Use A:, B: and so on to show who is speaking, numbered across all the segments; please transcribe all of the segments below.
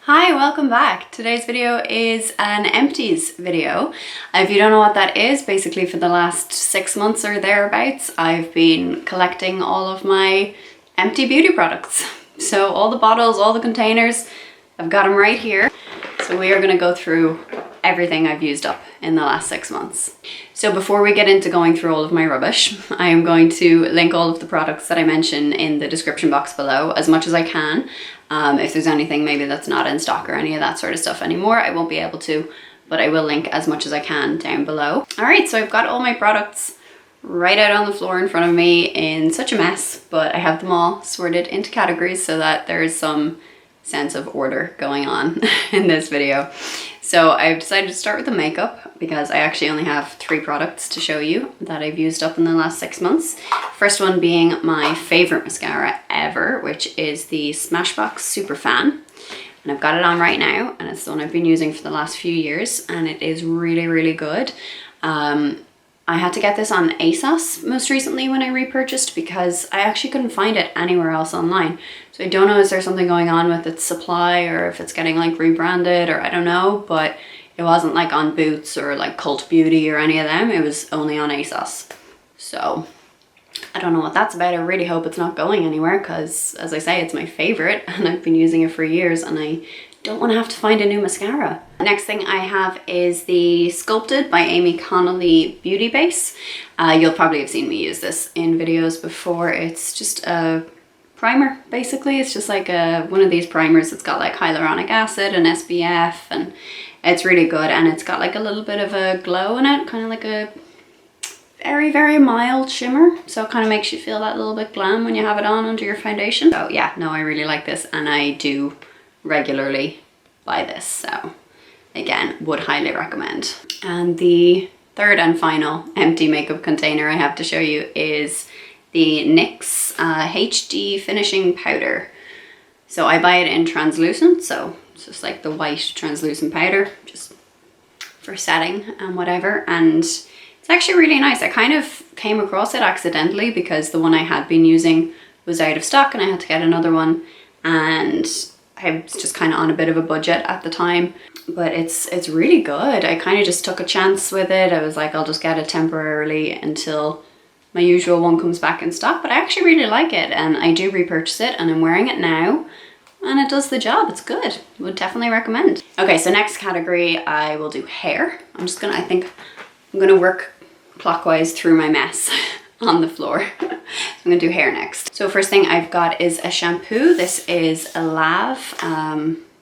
A: Hi, welcome back. Today's video is an empties video. If you don't know what that is, basically for the last 6 months or thereabouts, I've been collecting all of my empty beauty products. So all the bottles, all the containers, I've got them right here. So we are going to go through everything I've used up in the last 6 months. So before we get into going through all of my rubbish, I am going to link all of the products that I mention in the description box below as much as I can. If there's anything maybe that's not in stock or any of that sort of stuff anymore, I won't be able to, but I will link as much as I can down below. All right, so I've got all my products right out on the floor in front of me in such a mess, but I have them all sorted into categories so that there is some sense of order going on in this video. So I've decided to start with the makeup because I actually only have 3 products to show you that I've used up in the last 6 months. First one being my favorite mascara ever, which is the Smashbox Super Fan. And I've got it on right now, and it's the one I've been using for the last few years, and it is really, really good. I had to get this on ASOS most recently when I repurchased because I actually couldn't find it anywhere else online. So I don't know, is there something going on with its supply or if it's getting like rebranded or I don't know, but it wasn't like on Boots or like Cult Beauty or any of them. It was only on ASOS. So I don't know what that's about. I really hope it's not going anywhere because, as I say, it's my favorite and I've been using it for years and I don't want to have to find a new mascara. The next thing I have is the Sculpted by Amy Connolly Beauty Base. You'll probably have seen me use this in videos before. It's just a primer, basically. It's just like one of these primers that's got like hyaluronic acid and SPF, and it's really good, and it's got like a little bit of a glow in it, kind of like a very, very mild shimmer. So it kind of makes you feel that little bit glam when you have it on under your foundation. So yeah, no, I really like this and I do regularly buy this, so again, would highly recommend. And the third and final empty makeup container I have to show you is the NYX HD finishing powder. So I buy it in translucent, so it's just like the white translucent powder just for setting and whatever, and it's actually really nice. I kind of came across it accidentally because the one I had been using was out of stock and I had to get another one, and I was just kind of on a bit of a budget at the time, but it's really good. I kind of just took a chance with it. I was like, I'll just get it temporarily until my usual one comes back in stock, but I actually really like it and I do repurchase it and I'm wearing it now and it does the job. It's good. Would definitely recommend. Okay, so next category I will do hair. I think I'm gonna work clockwise through my mess on the floor. So I'm gonna do hair next. So first thing I've got is a shampoo. This is a Lav,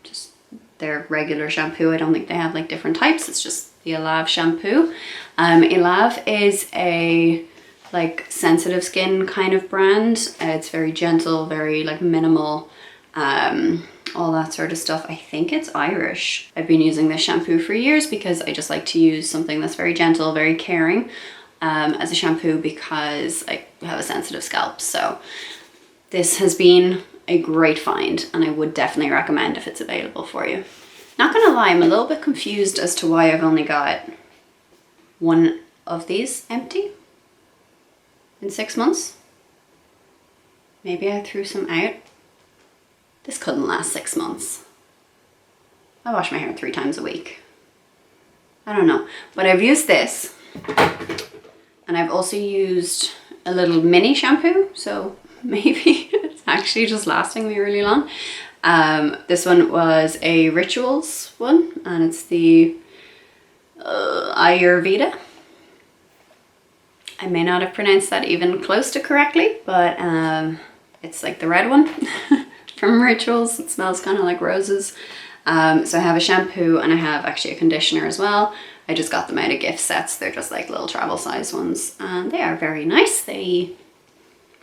A: just their regular shampoo. I don't think they have like different types. It's just the Lav shampoo. Lav is a like sensitive skin kind of brand. It's very gentle, very like minimal, all that sort of stuff. I think it's Irish. I've been using this shampoo for years because I just like to use something that's very gentle, very caring as a shampoo because I have a sensitive scalp. So this has been a great find and I would definitely recommend if it's available for you. Not gonna lie, I'm a little bit confused as to why I've only got one of these empty in 6 months. Maybe I threw some out. This couldn't last 6 months. I wash my hair 3 times a week. I don't know, but I've used this and I've also used a little mini shampoo, so maybe it's actually just lasting me really long. This one was a Rituals one and it's the Ayurveda. I may not have pronounced that even close to correctly, but it's like the red one from Rituals. It smells kind of like roses. So I have a shampoo and I have actually a conditioner as well. I just got them out of gift sets. They're just like little travel size ones and they are very nice. They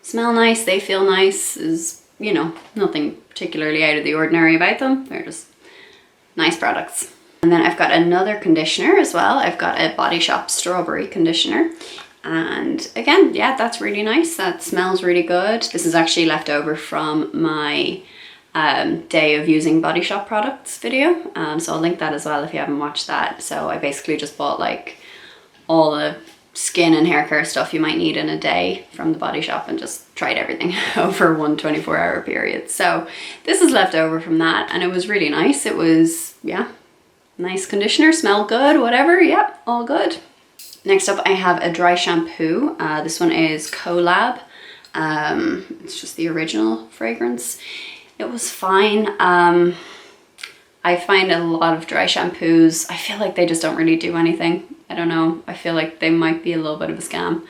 A: smell nice, they feel nice. Is, you know, nothing particularly out of the ordinary about them. They're just nice products. And then I've got another conditioner as well. I've got a Body Shop strawberry conditioner. And again, yeah, that's really nice. That smells really good. This is actually left over from my day of using Body Shop products video. So I'll link that as well if you haven't watched that. So I basically just bought like all the skin and hair care stuff you might need in a day from the Body Shop, and just tried everything over one 24-hour period. So this is left over from that, and it was really nice. It was, yeah, nice conditioner, smelled good, whatever. Yep, all good. Next up, I have a dry shampoo. This one is Collab. It's just the original fragrance. It was fine. I find a lot of dry shampoos, I feel like they just don't really do anything. I don't know. I feel like they might be a little bit of a scam.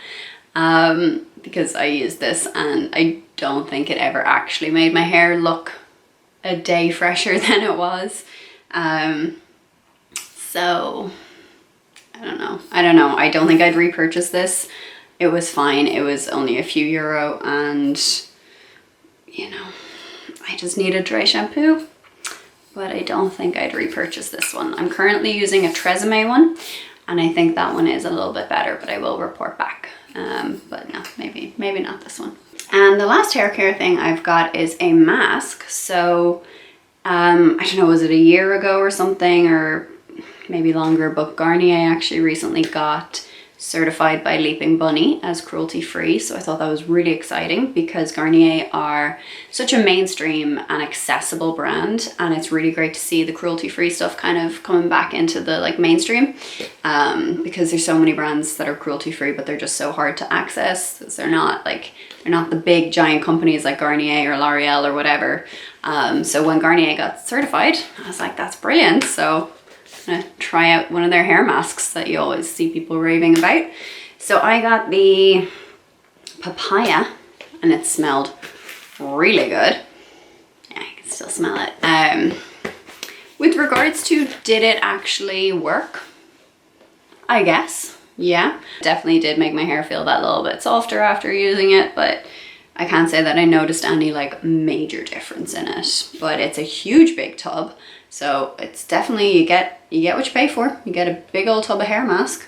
A: Because I use this and I don't think it ever actually made my hair look a day fresher than it was. So I don't know. I don't think I'd repurchase this. It was fine. It was only a few euro, and you know, I just need a dry shampoo, but I don't think I'd repurchase this one. I'm currently using a Tresemme one, and I think that one is a little bit better, but I will report back. But no, maybe not this one. And the last hair care thing I've got is a mask. So I don't know, was it a year ago or something, or maybe longer, but Garnier actually recently got certified by Leaping Bunny as cruelty free. So I thought that was really exciting, because Garnier are such a mainstream and accessible brand, and it's really great to see the cruelty free stuff kind of coming back into the like mainstream, because there's so many brands that are cruelty free, but they're just so hard to access, because they're not the big giant companies like Garnier or L'Oreal or whatever. So when Garnier got certified, I was like, that's brilliant. So I'm gonna try out one of their hair masks that you always see people raving about. So I got the papaya, and it smelled really good. Yeah, I can still smell it. With regards to, did it actually work? I guess, yeah. Definitely did make my hair feel that little bit softer after using it, but I can't say that I noticed any like major difference in it. But it's a huge big tub. So it's definitely, you get what you pay for. You get a big old tub of hair mask,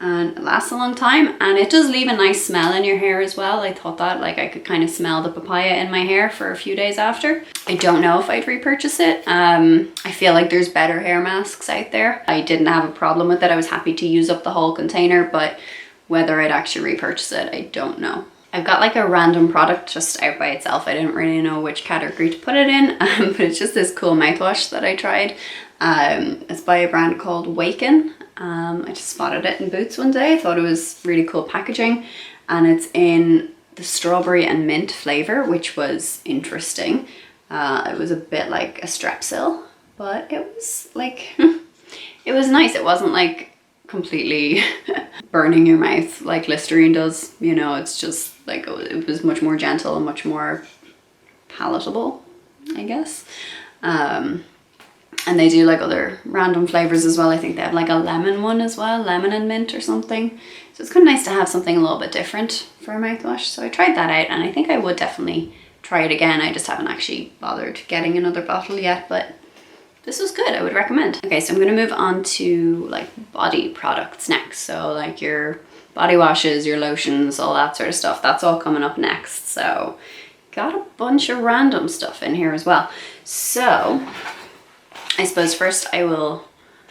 A: and it lasts a long time, and it does leave a nice smell in your hair as well. I thought that, like, I could kind of smell the papaya in my hair for a few days after. I don't know if I'd repurchase it. I feel like there's better hair masks out there. I didn't have a problem with it. I was happy to use up the whole container, but whether I'd actually repurchase it, I don't know. I've got like a random product just out by itself. I didn't really know which category to put it in, but it's just this cool mouthwash that I tried. It's by a brand called Waken. I just spotted it in Boots one day. I thought it was really cool packaging, and it's in the strawberry and mint flavor, which was interesting. It was a bit like a Strepsil, but it was like, it was nice. It wasn't like completely burning your mouth like Listerine does, you know. It's just like, it was much more gentle and much more palatable, I guess. And they do like other random flavors as well. I think they have like a lemon one as well, lemon and mint or something. So it's kind of nice to have something a little bit different for a mouthwash. So I tried that out, and I think I would definitely try it again. I just haven't actually bothered getting another bottle yet, but this was good. I would recommend. Okay, so I'm going to move on to like body products next. So like your body washes, your lotions, all that sort of stuff. That's all coming up next. So got a bunch of random stuff in here as well. So I suppose first I will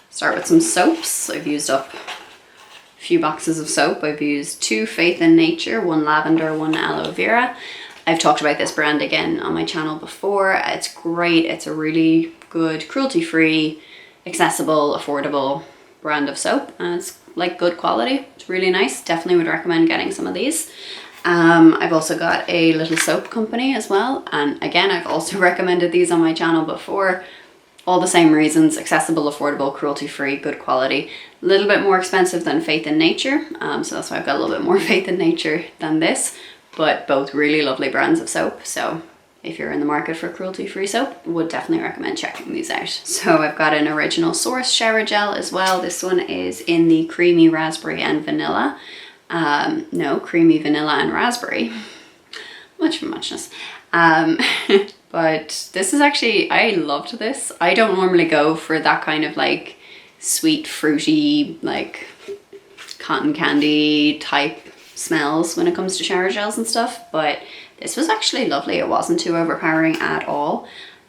A: start with some soaps. I've used up a few boxes of soap. I've used 2 Faith in Nature, 1 lavender, 1 aloe vera. I've talked about this brand again on my channel before. It's great. It's a really good, cruelty-free, accessible, affordable brand of soap, and it's like good quality. It's really nice. Definitely would recommend getting some of these. I've also got a little soap company as well, and again, I've also recommended these on my channel before. All the same reasons: accessible, affordable, cruelty-free, good quality. A little bit more expensive than Faith in Nature, so that's why I've got a little bit more Faith in Nature than this, but both really lovely brands of soap. So if you're in the market for cruelty-free soap, would definitely recommend checking these out. So I've got an Original Source shower gel as well. This one is in the creamy raspberry and vanilla. No, creamy vanilla and raspberry. Much for muchness. But this is actually, I loved this. I don't normally go for that kind of like sweet, fruity, like cotton candy type smells when it comes to shower gels and stuff, but this was actually lovely. It wasn't too overpowering at all.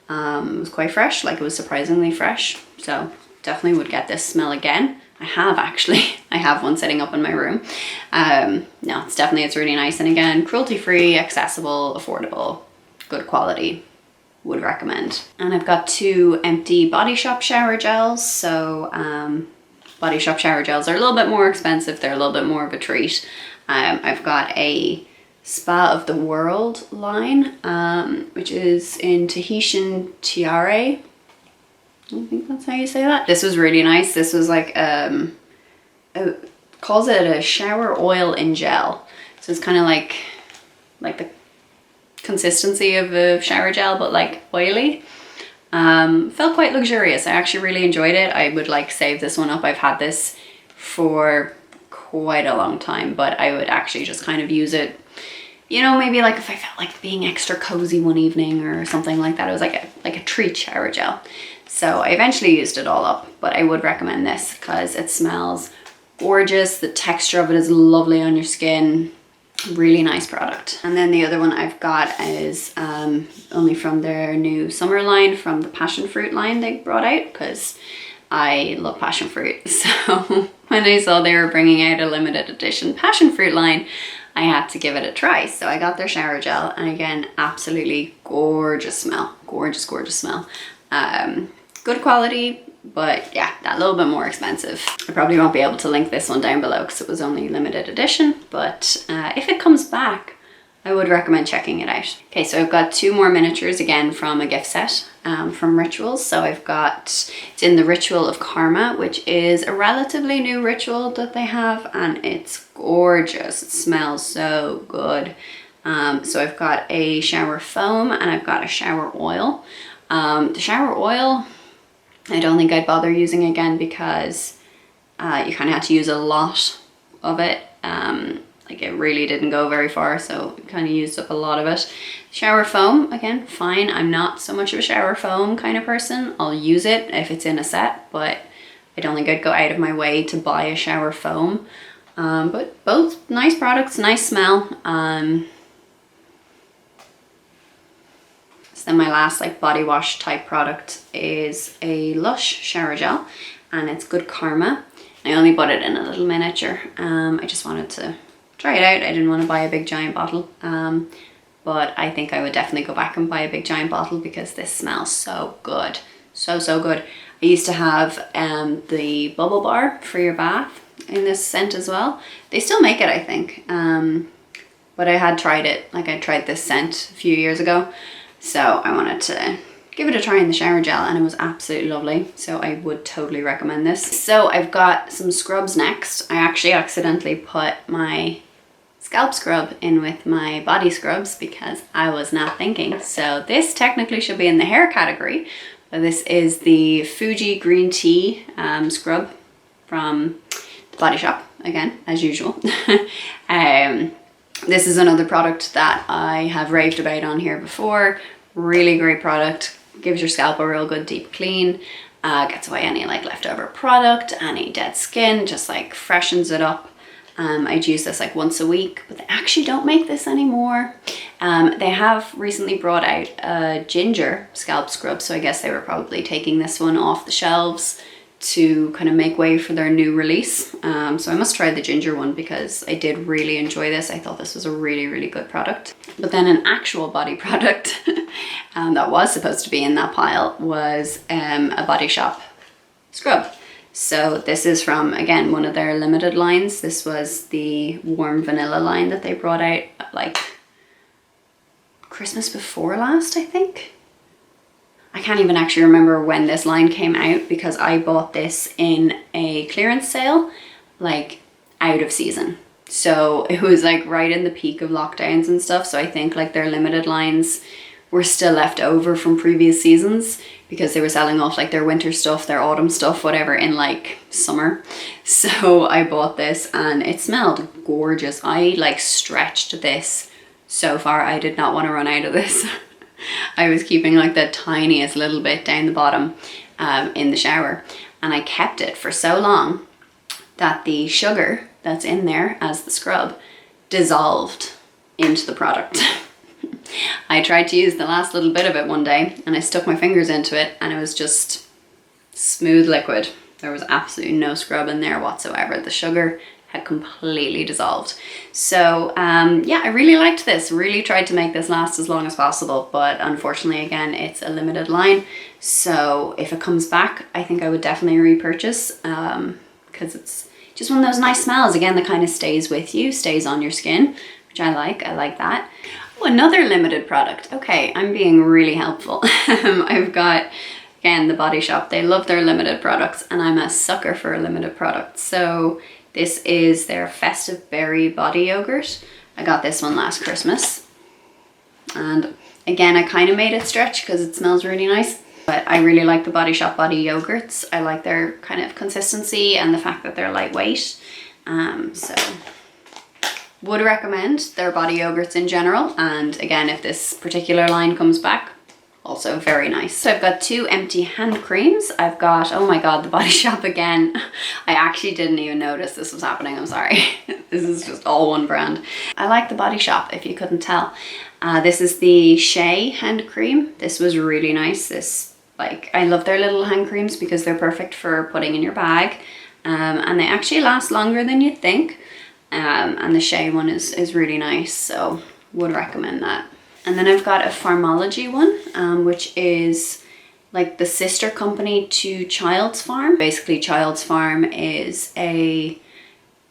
A: It was quite fresh, like it was surprisingly fresh. So definitely would get this smell again. I have actually. I have one sitting up in my room. No, it's really nice. And again, cruelty-free, accessible, affordable, good quality. Would recommend. And I've got 2 empty Body Shop shower gels. So Body Shop shower gels are a little bit more expensive. They're a little bit more of a treat. I've got a Spa of the World line, which is in Tahitian Tiare. I think that's how you say that. This was really nice. This was like, calls it a shower oil in gel. So it's kind of like the consistency of a shower gel, but like oily. Felt quite luxurious. I actually really enjoyed it. I would like save this one up. I've had this for quite a long time, but I would actually just kind of use it, you know, maybe like if I felt like being extra cozy one evening or something like that. It was like a treat shower gel. So I eventually used it all up, but I would recommend this because it smells gorgeous. The texture of it is lovely on your skin. Really nice product. And then the other one I've got is only from their new summer line, from the passion fruit line they brought out, because I love passion fruit. So when I saw they were bringing out a limited edition passion fruit line, I had to give it a try. So I got their shower gel, and again, absolutely gorgeous smell. Gorgeous, gorgeous smell. Good quality, but yeah, that little bit more expensive. I probably won't be able to link this one down below because it was only limited edition, but if it comes back, I would recommend checking it out. Okay, so I've got 2 more miniatures again from a gift set from Rituals. So I've got, it's in the Ritual of Karma, which is a relatively new ritual that they have, and it's gorgeous. It smells so good. So I've got a shower foam and I've got a shower oil. The shower oil, I don't think I'd bother using again because you kind of had to use a lot of it. Like it really didn't go very far, so kind of used up a lot of it. Shower foam, again, fine. I'm not so much of a shower foam kind of person. I'll use it if it's in a set, but I don't think I'd go out of my way to buy a shower foam. But both nice products, nice smell. So then my last like body wash type product is a Lush shower gel, and it's Good Karma. I only bought it in a little miniature. I just wanted to try it out. I didn't want to buy a big giant bottle, but I think I would definitely go back and buy a big giant bottle because this smells so good. So good. I used to have the bubble bar for your bath in this scent as well. They still make it, I think, but I had tried it. Like I tried this scent a few years ago, so I wanted to give it a try in the shower gel, and it was absolutely lovely. So I would totally recommend this. So I've got some scrubs next. I actually accidentally put my scalp scrub in with my body scrubs because I was not thinking. So this technically should be in the hair category, but this is the Fuji green tea scrub from the Body Shop, again, as usual. This is another product that I have raved about on here before. Really great product. Gives your scalp a real good deep clean. Gets away any like leftover product, any dead skin, just like freshens it up. I'd use this like once a week, but they actually don't make this anymore. They have recently brought out a ginger scalp scrub, so I guess they were probably taking this one off the shelves to kind of make way for their new release. So I must try the ginger one because I did really enjoy this. I thought this was a really, really good product. But then an actual body product that was supposed to be in that pile was a Body Shop scrub. So this is from, again, one of their limited lines. This was the warm vanilla line that they brought out like Christmas before last, I think. I can't even actually remember when this line came out because I bought this in a clearance sale, like out of season. So it was like right in the peak of lockdowns and stuff. So I think like their limited lines were still left over from previous seasons because they were selling off like their winter stuff, their autumn stuff, whatever, in like summer. So I bought this and it smelled gorgeous. I like stretched this so far. I did not want to run out of this. I was keeping like the tiniest little bit down the bottom in the shower, and I kept it for so long that the sugar that's in there as the scrub dissolved into the product. I tried to use the last little bit of it one day and I stuck my fingers into it and it was just smooth liquid. There was absolutely no scrub in there whatsoever. The sugar had completely dissolved. So yeah, I really liked this. Really tried to make this last as long as possible, but unfortunately, again, it's a limited line. So if it comes back, I think I would definitely repurchase, because it's just one of those nice smells, again, that kind of stays with you, stays on your skin, which I like that. Oh, another limited product. Okay, I'm being really helpful. I've got, again, the Body Shop. They love their limited products, and I'm a sucker for a limited product. So this is their Festive Berry Body Yogurt. I got this one last Christmas. And again, I kind of made it stretch because it smells really nice. But I really like the Body Shop body yogurts. I like their kind of consistency and the fact that they're lightweight. So would recommend their body yogurts in general. And again, if this particular line comes back, also very nice. So I've got 2 empty hand creams. I've got, oh my God, the Body Shop again. I actually didn't even notice this was happening, I'm sorry. This is just all one brand. I like the Body Shop, if you couldn't tell. This is the Shea hand cream. This was really nice. I love their little hand creams because they're perfect for putting in your bag. And they actually last longer than you'd think. And the Shea one is really nice, so would recommend that. And then I've got a Farmology one, which is like the sister company to Child's Farm. Basically, Child's Farm is a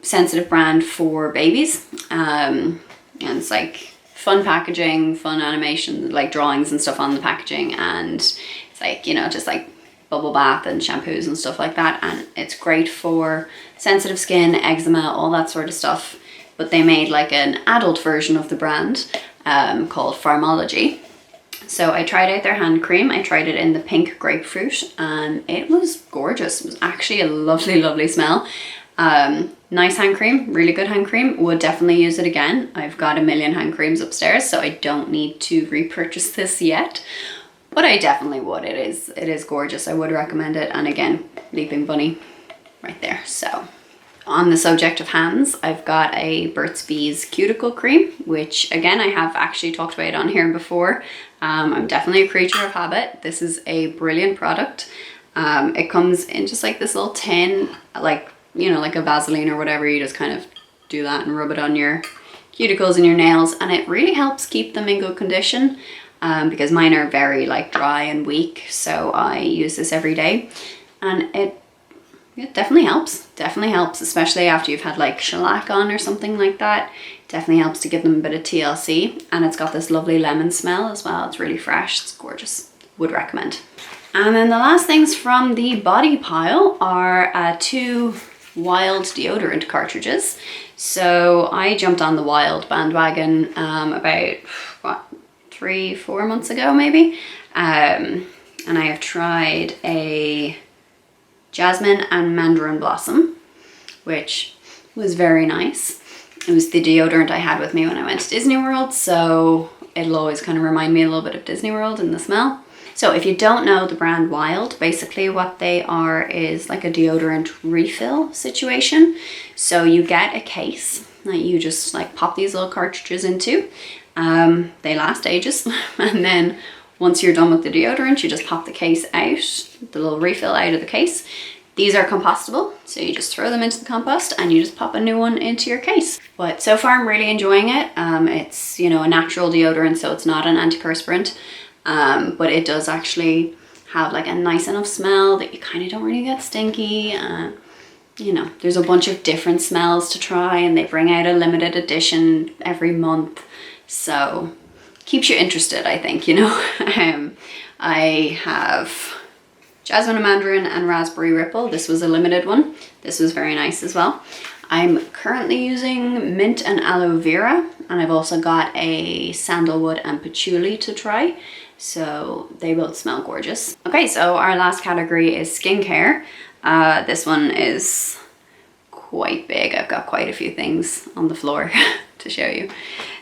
A: sensitive brand for babies. And it's like fun packaging, fun animation, like drawings and stuff on the packaging. And it's like, you know, just like bubble bath and shampoos and stuff like that. And it's great for sensitive skin, eczema, all that sort of stuff. But they made like an adult version of the brand called Farmology. So I tried out their hand cream. I tried it in the pink grapefruit and it was gorgeous. It was actually a lovely, lovely smell. Nice hand cream, really good hand cream. Would definitely use it again. I've got a million hand creams upstairs, so I don't need to repurchase this yet. But I definitely would. It is gorgeous. I would recommend it. And again, Leaping Bunny right there. So on the subject of hands, I've got a Burt's Bees cuticle cream, which again, I have actually talked about on here before. I'm definitely a creature of habit. This is a brilliant product. It comes in just like this little tin, like, you know, like a Vaseline or whatever. You just kind of do that and rub it on your cuticles and your nails, and it really helps keep them in good condition. Because mine are very like dry and weak, so I use this every day, and it definitely helps, especially after you've had like shellac on or something like that. It definitely helps to give them a bit of TLC, and it's got this lovely lemon smell as well. It's really fresh, it's gorgeous, would recommend. And then the last things from the body pile are 2 Wild deodorant cartridges. So I jumped on the Wild bandwagon about, what, 3-4 months ago maybe, and I have tried a Jasmine and Mandarin Blossom, which was very nice. It was the deodorant I had with me when I went to Disney World, so it'll always kind of remind me a little bit of Disney World in the smell. So if you don't know the brand Wild, basically what they are is like a deodorant refill situation. So you get a case that you just like pop these little cartridges into. They last ages, and then once you're done with the deodorant, you just pop the case out, the little refill out of the case. These are compostable, so you just throw them into the compost and you just pop a new one into your case. But so far I'm really enjoying it. It's, you know, a natural deodorant, so it's not an antiperspirant, but it does actually have like a nice enough smell that you kind of don't really get stinky. You know, there's a bunch of different smells to try, and they bring out a limited edition every month. So keeps you interested, I think, you know. I have Jasmine and Mandarin and Raspberry Ripple. This was a limited one. This was very nice as well. I'm currently using Mint and Aloe Vera, and I've also got a Sandalwood and Patchouli to try. So they both smell gorgeous. Okay, so our last category is skincare. This one is quite big. I've got quite a few things on the floor to show you.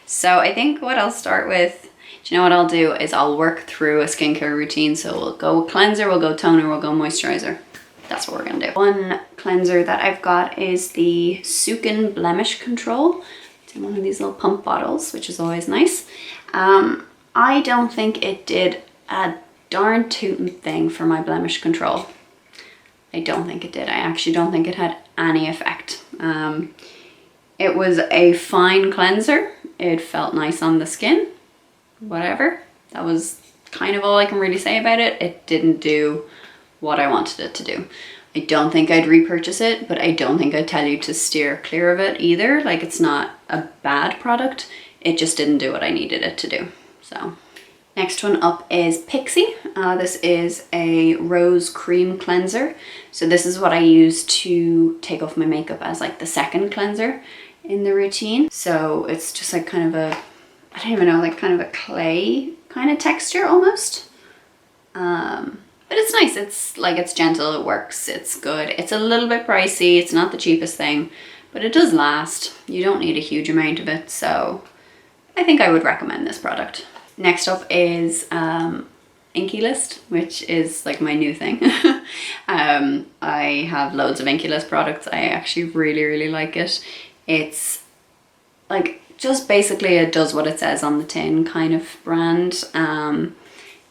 A: So I think what I'll start with, do you know what I'll do is I'll work through a skincare routine. So we'll go cleanser, we'll go toner, we'll go moisturizer. That's what we're gonna do. One cleanser that I've got is the Sukin Blemish Control. It's in one of these little pump bottles, which is always nice. I don't think it did a darn tootin' thing for my blemish control. I don't think it did. I actually don't think it had any effect. It was a fine cleanser. It felt nice on the skin, whatever. That was kind of all I can really say about it. It didn't do what I wanted it to do. I don't think I'd repurchase it, but I don't think I'd tell you to steer clear of it either. Like, it's not a bad product. It just didn't do what I needed it to do. So next one up is Pixie. This is a rose cream cleanser. So this is what I use to take off my makeup as like the second cleanser in the routine. So it's just like kind of a, I don't even know, like kind of a clay kind of texture almost. But it's nice. It's like, it's gentle, it works, it's good. It's a little bit pricey. It's not the cheapest thing, but it does last. You don't need a huge amount of it. So I think I would recommend this product. Next up is Inky List, which is like my new thing. I have loads of Inky List products. I actually really like it. It's like just basically it does what it says on the tin kind of brand.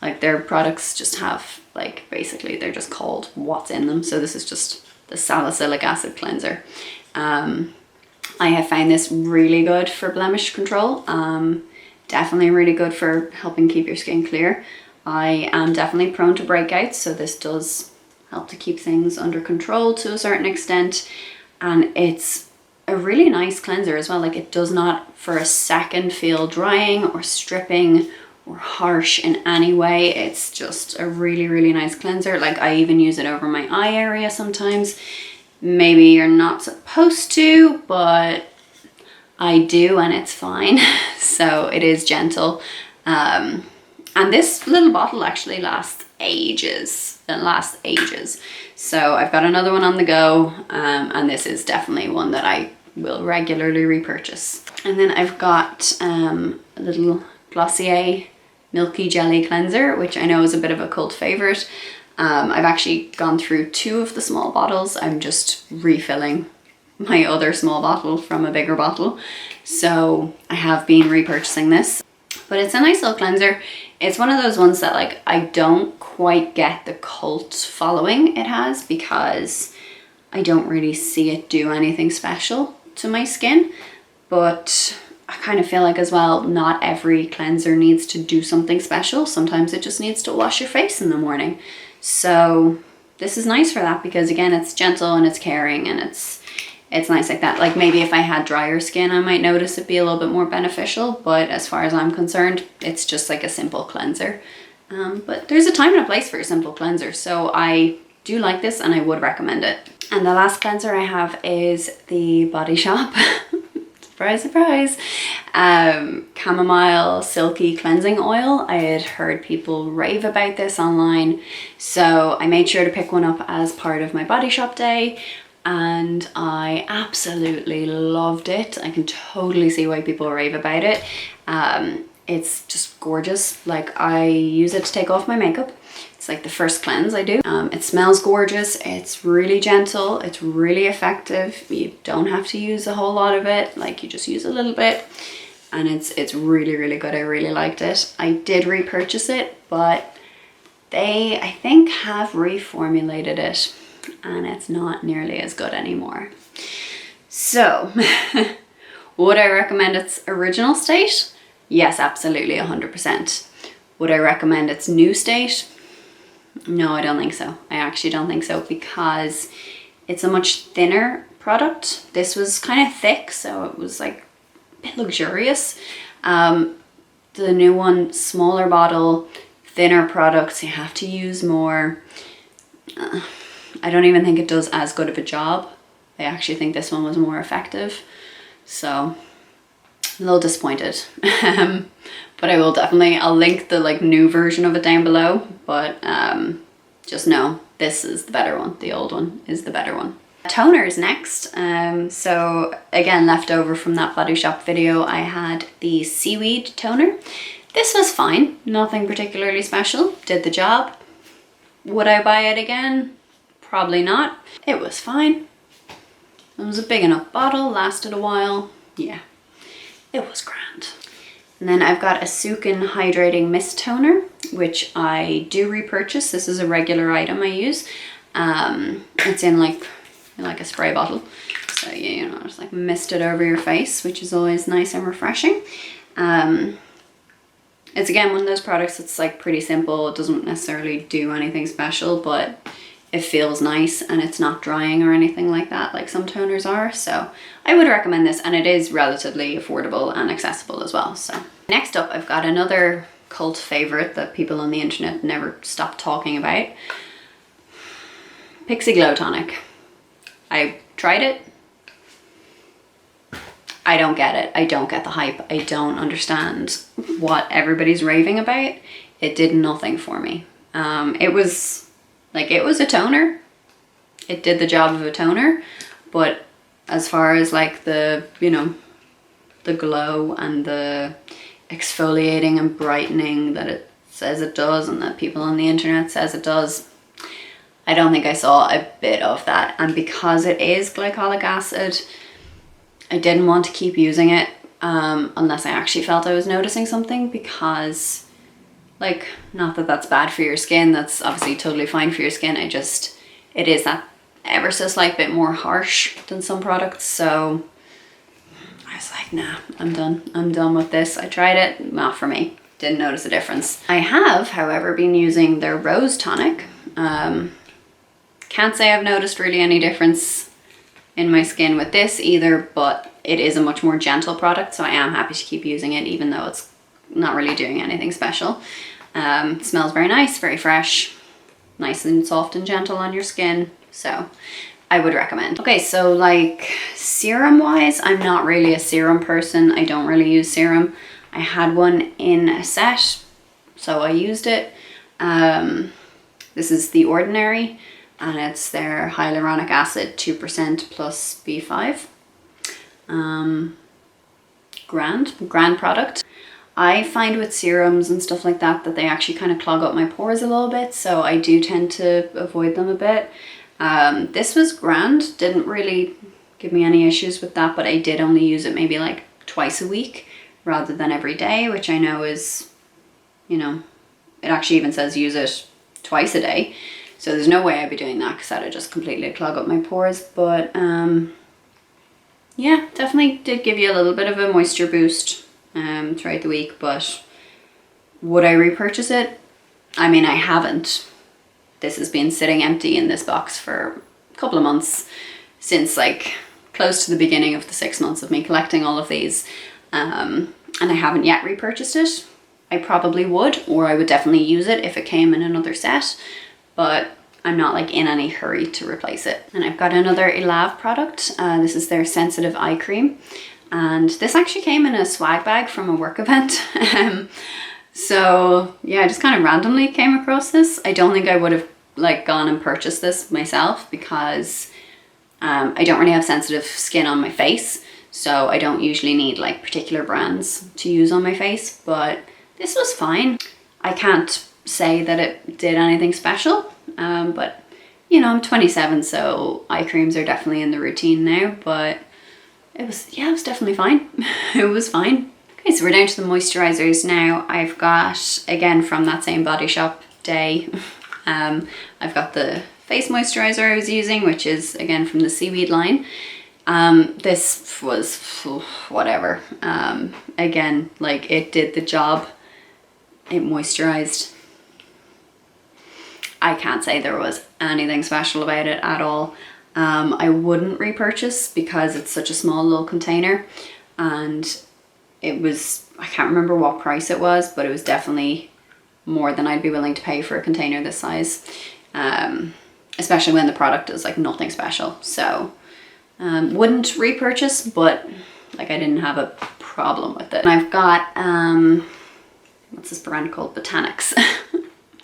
A: Like their products just have like, basically they're just called what's in them. So this is just the salicylic acid cleanser. I have found this really good for blemish control. Definitely really good for helping keep your skin clear. I am definitely prone to breakouts, so this does help to keep things under control to a certain extent. And it's a really nice cleanser as well. Like, it does not for a second feel drying or stripping or harsh in any way. It's just a really nice cleanser. Like, I even use it over my eye area sometimes. Maybe you're not supposed to, but I do, and it's fine. So it is gentle. And this little bottle actually lasts ages. It lasts ages. So I've got another one on the go, and this is definitely one that I will regularly repurchase. And then I've got a little Glossier Milky Jelly Cleanser, which I know is a bit of a cult favorite. I've actually gone through 2 of the small bottles. I'm just refilling my other small bottle from a bigger bottle. So I have been repurchasing this, but it's a nice little cleanser. It's one of those ones that like, I don't quite get the cult following it has, because I don't really see it do anything special to my skin. But I kind of feel like as well, not every cleanser needs to do something special. Sometimes it just needs to wash your face in the morning. So this is nice for that, because again, it's gentle and it's caring, and it's nice like that. Like, maybe if I had drier skin, I might notice it be a little bit more beneficial, but as far as I'm concerned, it's just like a simple cleanser. But there's a time and a place for a simple cleanser, so I do like this and I would recommend it. And the last cleanser I have is the Body Shop surprise, surprise, chamomile silky cleansing oil. I had heard people rave about this online, so I made sure to pick one up as part of my Body Shop day, and I absolutely loved it. I can totally see why people rave about it. It's just gorgeous. Like, I use it to take off my makeup. It's like the first cleanse I do. It smells gorgeous. It's really gentle. It's really effective. You don't have to use a whole lot of it. Like, you just use a little bit, and it's really good. I really liked it. I did repurchase it, but they, I think, have reformulated it, and it's not nearly as good anymore. So would I recommend its original state? Yes, absolutely, 100%. Would I recommend its new state? No, I don't think so. I actually don't think so, because it's a much thinner product. This was kind of thick, so it was like a bit luxurious. The new one, smaller bottle, thinner products, you have to use more. I don't even think it does as good of a job. I actually think this one was more effective. So a little disappointed. But I will definitely, I'll link the like new version of it down below, but just know this is the better one. The old one is the better one. Toner is next. So again, left over from that Body Shop video, I had the Seaweed toner. This was fine, nothing particularly special, did the job. Would I buy it again? Probably not. It was fine. It was a big enough bottle, lasted a while. Yeah, it was grand. And then I've got a Sukin Hydrating Mist Toner, which I do repurchase. This is a regular item I use. It's in like a spray bottle. So you know, just like mist it over your face, which is always nice and refreshing. It's again one of those products that's like pretty simple. It doesn't necessarily do anything special, but it feels nice and it's not drying or anything like that like some toners are. So I would recommend this, and it is relatively affordable and accessible as well. So next up, I've got another cult favorite that people on the internet never stop talking about. Pixie Glow Tonic. I tried it. I don't get it. I don't get the hype. I don't understand what everybody's raving about. It did nothing for me. It was a toner. It did the job of a toner, but as far as like the, you know, the glow and the exfoliating and brightening that it says it does and that people on the internet says it does, I don't think I saw a bit of that. And because it is glycolic acid, I didn't want to keep using it unless I actually felt I was noticing something, because like, not that that's bad for your skin, that's obviously totally fine for your skin. It is that ever so slight bit more harsh than some products. So I was like, nah, I'm done with this. I tried it, not for me. Didn't notice a difference. I have, however, been using their Rose Tonic. Can't say I've noticed really any difference in my skin with this either, but it is a much more gentle product, so I am happy to keep using it even though it's not really doing anything special. It smells very nice, very fresh, nice and soft and gentle on your skin, so I would recommend. Okay, so like serum wise, I'm not really a serum person. I don't really use serum. I had one in a set, so I used it. This is The Ordinary, and it's their hyaluronic acid 2% plus B5. Grand product. I find with serums and stuff like that they actually kind of clog up my pores a little bit, so I do tend to avoid them a bit. This was grand, didn't really give me any issues with that, but I did only use it maybe like twice a week rather than every day, which I know is, you know, it actually even says use it twice a day. So there's no way I'd be doing that because that'd just completely clog up my pores. But yeah, definitely did give you a little bit of a moisture boost throughout the week. But would I repurchase it? I mean, I haven't. This has been sitting empty in this box for a couple of months, since like close to the beginning of the 6 months of me collecting all of these. And I haven't yet repurchased it. I probably would, or I would definitely use it if it came in another set, but I'm not like in any hurry to replace it. And I've got another Elav product. This is their Sensitive Eye Cream. And this actually came in a swag bag from a work event. So yeah, I just kind of randomly came across this. I don't think I would have like gone and purchased this myself because I don't really have sensitive skin on my face. So I don't usually need like particular brands to use on my face, but this was fine. I can't say that it did anything special, but you know, I'm 27, so eye creams are definitely in the routine now, but it was definitely fine. It was fine. Okay, so we're down to the moisturizers now. I've got, again, from that same Body Shop day, I've got the face moisturizer I was using, which is again from the Seaweed line. This was whatever. Again, like it did the job. It moisturized. I can't say there was anything special about it at all. I wouldn't repurchase because it's such a small little container, and it was, I can't remember what price it was, but it was definitely more than I'd be willing to pay for a container this size, especially when the product is like nothing special. So wouldn't repurchase, but like I didn't have a problem with it. And I've got what's this brand called? Botanics.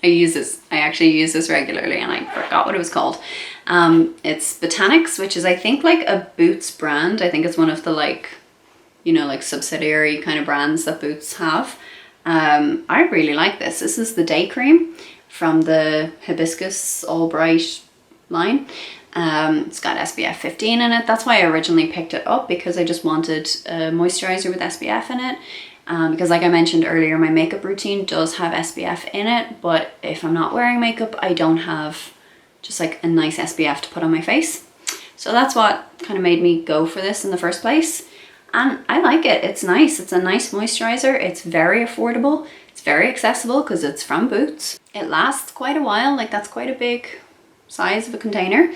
A: I actually use this regularly, and I forgot what it was called. It's Botanics, which is I think like a Boots brand. I think it's one of the like, you know, like subsidiary kind of brands that Boots have. I really like this. This is the day cream from the Hibiscus All Bright line. It's got SPF 15 in it. That's why I originally picked it up, because I just wanted a moisturizer with SPF in it. Because like I mentioned earlier, my makeup routine does have SPF in it, but if I'm not wearing makeup, I don't have just like a nice SPF to put on my face. So that's what kind of made me go for this in the first place. And I like it. It's nice. It's a nice moisturizer. It's very affordable. It's very accessible because it's from Boots. It lasts quite a while. Like, that's quite a big size of a container.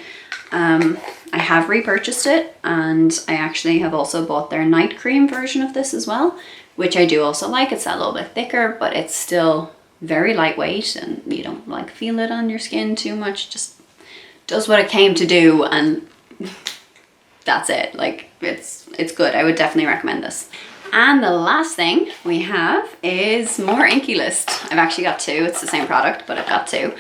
A: I have repurchased it, and I actually have also bought their night cream version of this as well, which I do also like. It's a little bit thicker, but it's still very lightweight, and you don't like feel it on your skin too much. Just does what it came to do, and that's it. Like, it's good. I would definitely recommend this. And the last thing we have is more Inkey List. I've actually got two. It's the same product, but I've got two.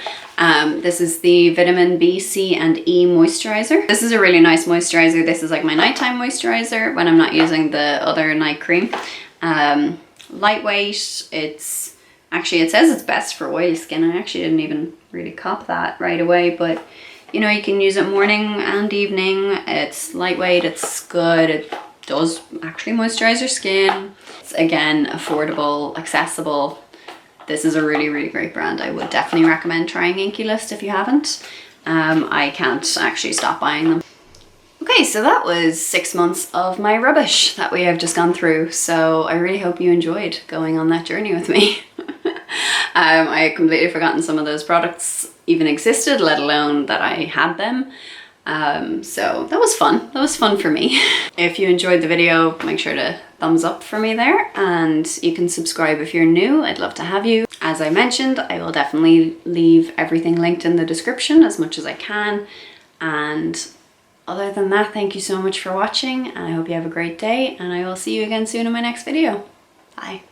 A: This is the Vitamin B, C and E moisturizer. This is a really nice moisturizer. This is like my nighttime moisturizer when I'm not using the other night cream. Lightweight. It's actually, it says it's best for oily skin. I actually didn't even really cop that right away, but you know, you can use it morning and evening. It's lightweight, it's good. It does actually moisturize your skin. It's, again, affordable, accessible. This is a really, really great brand. I would definitely recommend trying Inkey List if you haven't. I can't actually stop buying them. Okay, so that was 6 months of my rubbish that we have just gone through. So I really hope you enjoyed going on that journey with me. I had completely forgotten some of those products even existed, let alone that I had them. So that was fun. That was fun for me. If you enjoyed the video, make sure to thumbs up for me there, and you can subscribe if you're new. I'd love to have you. As I mentioned, I will definitely leave everything linked in the description as much as I can. And other than that, thank you so much for watching, and I hope you have a great day, and I will see you again soon in my next video. Bye.